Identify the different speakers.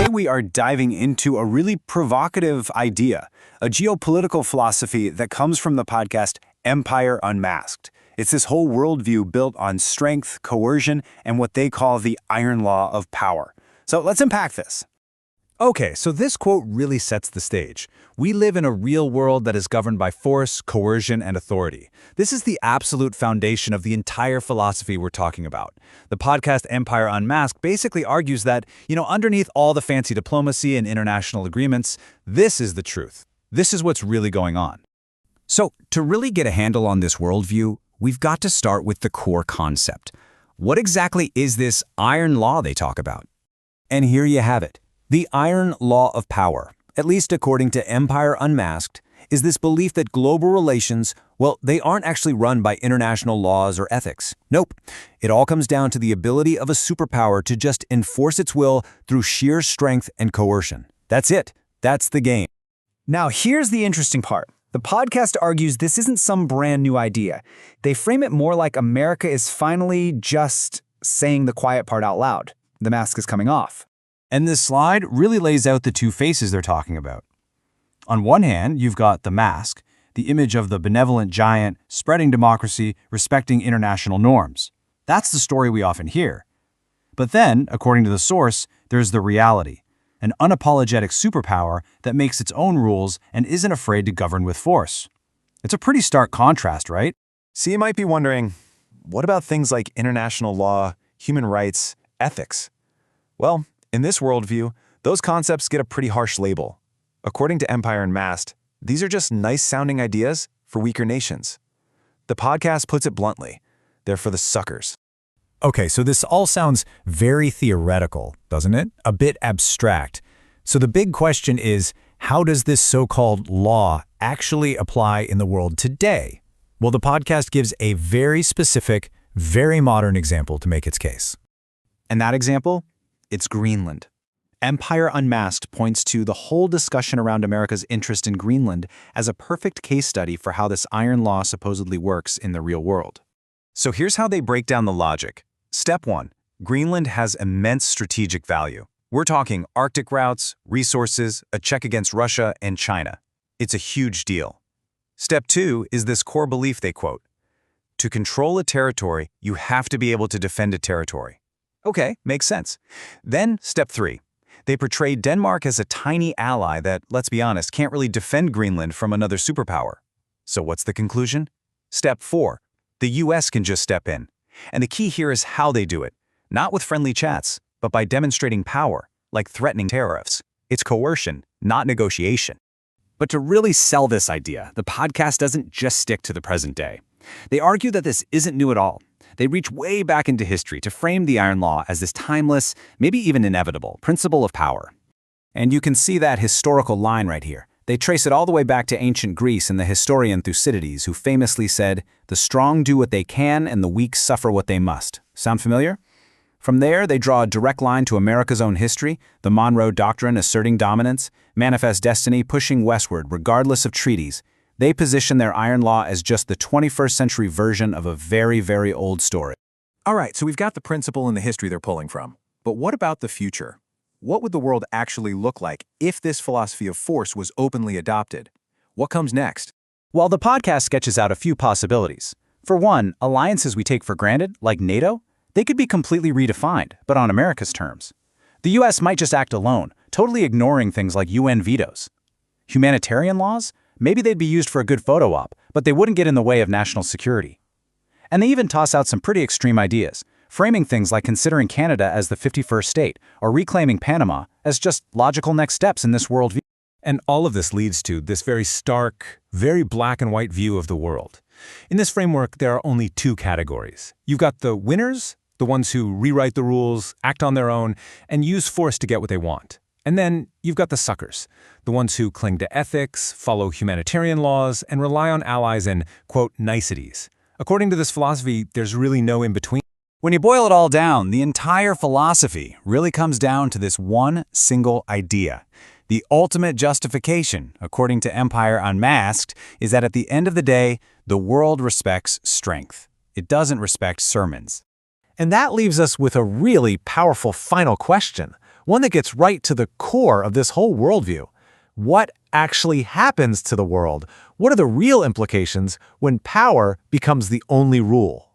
Speaker 1: we are diving into a really provocative idea, a geopolitical philosophy that comes from the podcast Empire Unmasked. It's this whole worldview built on strength, coercion, and what they call the iron law of power. So let's unpack this.
Speaker 2: Okay, so this quote really sets the stage. We live in a real world that is governed by force, coercion, and authority. This is the absolute foundation of the entire philosophy we're talking about. The podcast Empire Unmasked basically argues that, underneath all the fancy diplomacy and international agreements, this is the truth. This is what's really going on.
Speaker 3: So, to really get a handle on this worldview, we've got to start with the core concept. What exactly is this iron law they talk about? And here you have it. The iron law of power, at least according to Empire Unmasked, is this belief that global relations, they aren't actually run by international laws or ethics. Nope. It all comes down to the ability of a superpower to just enforce its will through sheer strength and coercion. That's it. That's the game.
Speaker 4: Now, here's the interesting part. The podcast argues this isn't some brand new idea. They frame it more like America is finally just saying the quiet part out loud. The mask is coming off.
Speaker 1: And this slide really lays out the two faces they're talking about. On one hand, you've got the mask, the image of the benevolent giant, spreading democracy, respecting international norms. That's the story we often hear. But then, according to the source, there's the reality, an unapologetic superpower that makes its own rules and isn't afraid to govern with force. It's a pretty stark contrast, right?
Speaker 5: So you might be wondering, what about things like international law, human rights, ethics? Well, in this worldview, those concepts get a pretty harsh label. According to Empire Unmasked, these are just nice-sounding ideas for weaker nations. The podcast puts it bluntly, they're for the suckers.
Speaker 2: Okay, so this all sounds very theoretical, doesn't it? A bit abstract. So the big question is, how does this so-called law actually apply in the world today? Well, the podcast gives a very specific, very modern example to make its case.
Speaker 1: And that example? It's Greenland. Empire Unmasked points to the whole discussion around America's interest in Greenland as a perfect case study for how this iron law supposedly works in the real world. So here's how they break down the logic. Step 1. Greenland has immense strategic value. We're talking Arctic routes, resources, a check against Russia and China. It's a huge deal. Step 2 is this core belief they quote. To control a territory, you have to be able to defend a territory. Okay, makes sense. Then, step 3. They portray Denmark as a tiny ally that, let's be honest, can't really defend Greenland from another superpower. So what's the conclusion? Step 4. The US can just step in. And the key here is how they do it. Not with friendly chats, but by demonstrating power, like threatening tariffs. It's coercion, not negotiation.
Speaker 3: But to really sell this idea, the podcast doesn't just stick to the present day. They argue that this isn't new at all. They reach way back into history to frame the iron law as this timeless, maybe even inevitable, principle of power.
Speaker 1: And you can see that historical line right here. They trace it all the way back to ancient Greece and the historian Thucydides, who famously said, "The strong do what they can and the weak suffer what they must." Sound familiar? From there, they draw a direct line to America's own history, the Monroe Doctrine asserting dominance, Manifest Destiny pushing westward regardless of treaties. They position their iron law as just the 21st century version of a very, very old story.
Speaker 5: All right, so we've got the principle and the history they're pulling from. But what about the future? What would the world actually look like if this philosophy of force was openly adopted? What comes next?
Speaker 1: Well, the podcast sketches out a few possibilities. For one, alliances we take for granted, like NATO, they could be completely redefined, but on America's terms. The US might just act alone, totally ignoring things like UN vetoes. Humanitarian laws? Maybe they'd be used for a good photo op, but they wouldn't get in the way of national security. And they even toss out some pretty extreme ideas, framing things like considering Canada as the 51st state or reclaiming Panama as just logical next steps in this worldview.
Speaker 2: And all of this leads to this very stark, very black and white view of the world. In this framework, there are only two categories. You've got the winners, the ones who rewrite the rules, act on their own, and use force to get what they want. And then you've got the suckers, the ones who cling to ethics, follow humanitarian laws, and rely on allies and, quote, niceties. According to this philosophy, there's really no in-between.
Speaker 1: When you boil it all down, the entire philosophy really comes down to this one single idea. The ultimate justification, according to Empire Unmasked, is that at the end of the day, the world respects strength. It doesn't respect sermons.
Speaker 6: And that leaves us with a really powerful final question. one that gets right to the core of this whole worldview. What actually happens to the world? What are the real implications when power becomes the only rule?